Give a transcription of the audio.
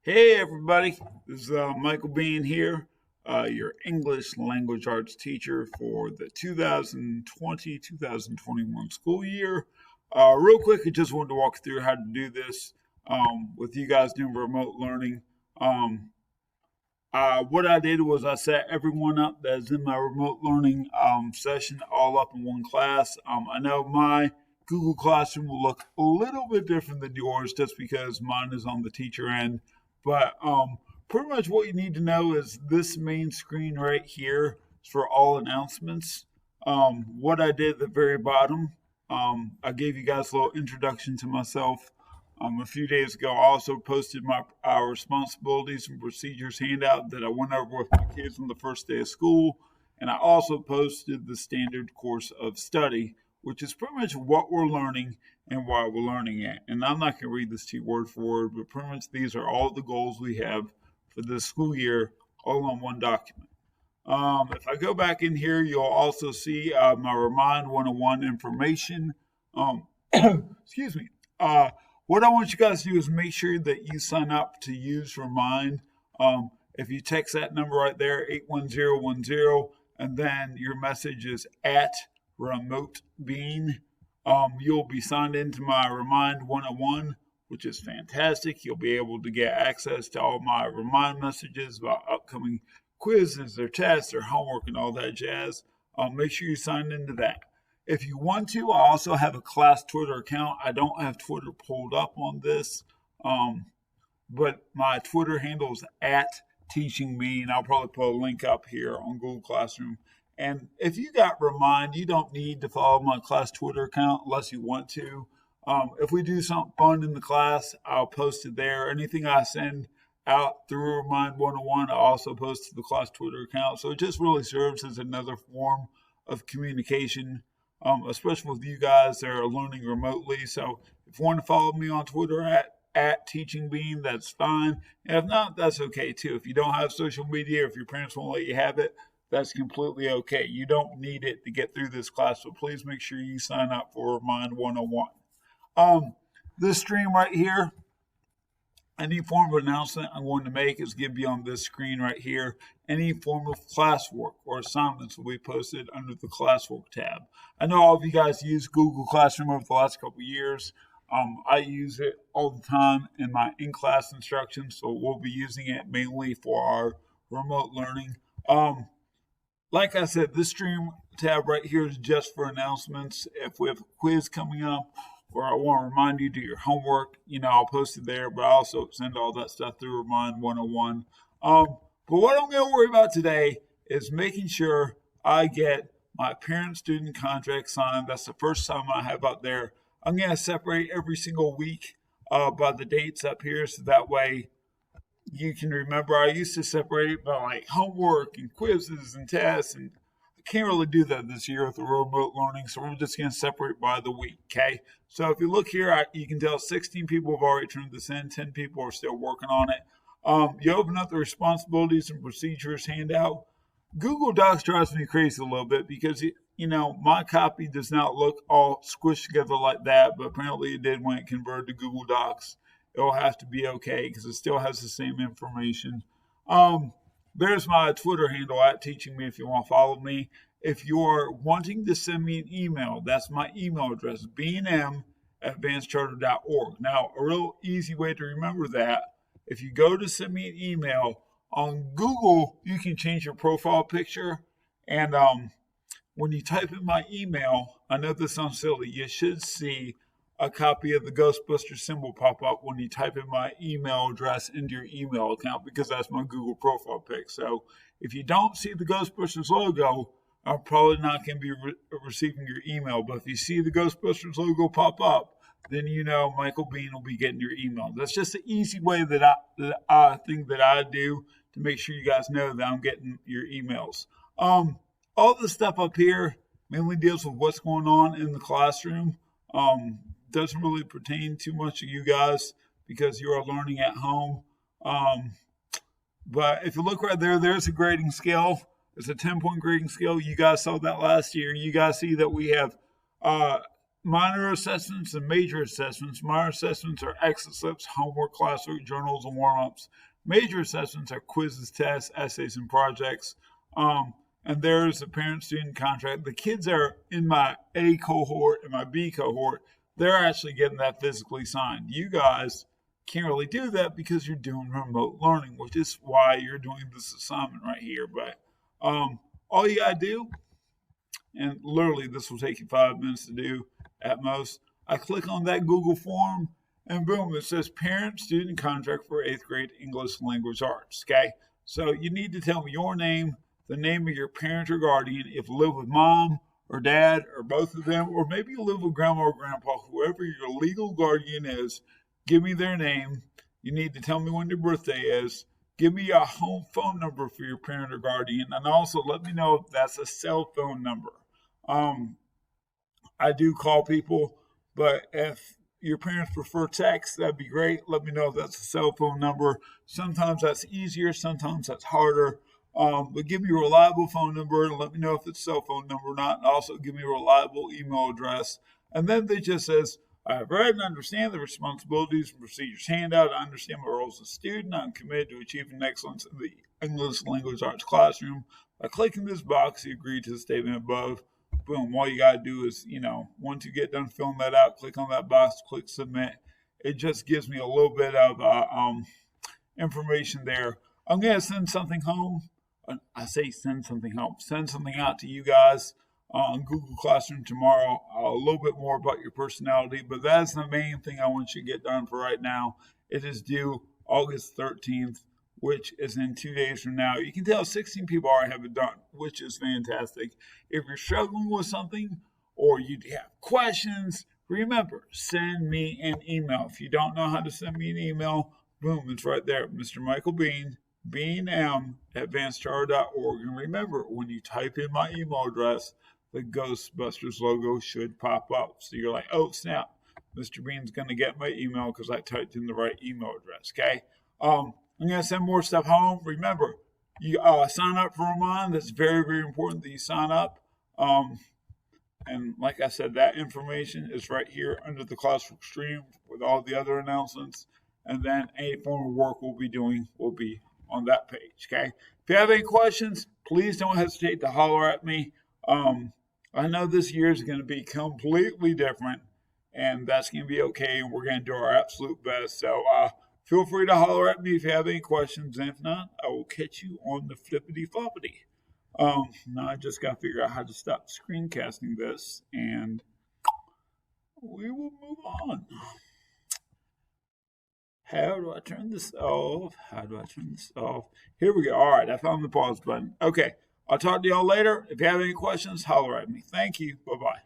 Hey everybody, this is Michael Bean here, your English language arts teacher for the 2020-2021 school year. Real quick, I just wanted to walk through how to do this with you guys doing remote learning. Um, what I did was I set everyone up that's in my remote learning session all up in one class. I know my Google Classroom will look a little bit different than yours just because mine is on the teacher end. But pretty much what you need to know is this main screen right here is for all announcements. What I did at the very bottom, I gave you guys a little introduction to myself. A few days ago, I also posted our responsibilities and procedures handout that I went over with my kids on the first day of school. And I also posted the standard course of study, which is pretty much what we're learning and why we're learning it. And I'm not going to read this to you word for word, but pretty much these are all the goals we have for this school year, all on one document. If I go back in here, you'll also see my Remind 101 information. Excuse me. What I want you guys to do is make sure that you sign up to use Remind. If you text that number right there, 81010, and then your message is at Remote Bean, you'll be signed into my Remind 101, which is fantastic. You'll be able to get access to all my Remind messages about upcoming quizzes or tests or homework and all that jazz. Make sure you sign into that. If you want to, I also have a class Twitter account. I don't have Twitter pulled up on this, but my Twitter handle is at Teaching Me, and I'll probably put a link up here on Google Classroom. And if you got Remind, you don't need to follow my class Twitter account unless you want to. If we do something fun in the class, I'll post it there. Anything I send out through Remind 101, I also post to the class Twitter account. So it just really serves as another form of communication, especially with you guys that are learning remotely. So if you want to follow me on Twitter at Teaching Bean, that's fine. And if not, that's okay too. If you don't have social media, or if your parents won't let you have it, that's completely okay. You don't need it to get through this class, so please make sure you sign up for Remind 101. This stream right here, any form of announcement I'm going to make is going to be on this screen right here. Any form of classwork or assignments will be posted under the classwork tab. I know all of you guys use Google Classroom over the last couple of years. I use it all the time in my in-class instruction, so we'll be using it mainly for our remote learning. Like I said, this stream tab right here is just for announcements. If we have a quiz coming up, or I want to remind you to do your homework, I'll post it there, but I also send all that stuff through Remind 101. But what I'm going to worry about today is making sure I get my parent-student contract signed. That's the first time I have up there. I'm going to separate every single week by the dates up here, so that way you can remember. I used to separate it by like homework and quizzes and tests, and I can't really do that this year with the remote learning, so we're just going to separate by the week, okay? So if you look here, you can tell 16 people have already turned this in, 10 people are still working on it. You open up the responsibilities and procedures handout. Google Docs drives me crazy a little bit because, my copy does not look all squished together like that, but apparently it did when it converted to Google Docs. It'll have to be okay because it still has the same information. There's my Twitter handle at Teaching Me if you want to follow me. If you're wanting to send me an email, that's my email address, bnm@advancedcharter.org. Now, a real easy way to remember that, if you go to send me an email, on Google, you can change your profile picture. And when you type in my email, I know this sounds silly, you should see a copy of the Ghostbusters symbol pop up when you type in my email address into your email account because that's my Google profile pic. So if you don't see the Ghostbusters logo, I'm probably not going to be receiving your email. But if you see the Ghostbusters logo pop up, then Michael Bean will be getting your email. That's just an easy way that I think that I do to make sure you guys know that I'm getting your emails. All the stuff up here mainly deals with what's going on in the classroom. Doesn't really pertain too much to you guys because you are learning at home. But if you look right there, there's a grading scale. It's a 10-point grading scale. You guys saw that last year. You guys see that we have minor assessments and major assessments. Minor assessments are exit slips, homework, classwork, journals, and warm-ups. Major assessments are quizzes, tests, essays, and projects. And there's a parent-student contract. The kids are in my A cohort and my B cohort. They're actually getting that physically signed. You guys can't really do that because you're doing remote learning, which is why you're doing this assignment right here. But all you gotta do, and literally this will take you 5 minutes to do at most, I click on that Google form and boom, it says parent-student contract for 8th grade English language arts, okay? So you need to tell me your name, the name of your parent or guardian, if you live with mom or dad or both of them, or maybe you live with grandma or grandpa, whoever your legal guardian is, give me their name. You need to tell me when their birthday is. Give me a home phone number for your parent or guardian, and also let me know if that's a cell phone number. I do call people, but if your parents prefer text, that'd be great. Let me know if that's a cell phone number. Sometimes that's easier, sometimes that's harder. But give me a reliable phone number and let me know if it's a cell phone number or not. And also give me a reliable email address. And then they just says, I have read and understand the responsibilities and procedures handout. I understand my role as a student. I'm committed to achieving excellence in the English language arts classroom. By clicking this box, you agree to the statement above. Boom. All you got to do is, once you get done filling that out, click on that box, click submit. It just gives me a little bit of information there. I'm going to send something home. I say send something home. Send something out to you guys on Google Classroom tomorrow. A little bit more about your personality, but that's the main thing I want you to get done for right now. It is due August 13th, which is in 2 days from now. You can tell 16 people already have it done, which is fantastic. If you're struggling with something or you have questions, remember, send me an email. If you don't know how to send me an email, boom, it's right there. Mr. Michael Bean, beanm@advancedcharter.org. And remember, when you type in my email address, the Ghostbusters logo should pop up. So you're like, oh, snap. Mr. Bean's going to get my email because I typed in the right email address, okay? I'm going to send more stuff home. Remember, you sign up for Ramon. That's very, very important that you sign up. And like I said, that information is right here under the classroom stream with all the other announcements. And then any form of work we'll be doing will be on that page, okay? If you have any questions, please don't hesitate to holler at me. I know this year is going to be completely different, and that's going to be okay, and we're going to do our absolute best. So feel free to holler at me if you have any questions, and if not, I will catch you on the flippity floppity. Now I just got to figure out how to stop screencasting this, and we will move on. How do I turn this off? Here we go. All right, I found the pause button. Okay, I'll talk to y'all later. If you have any questions, holler at me. Thank you. Bye-bye.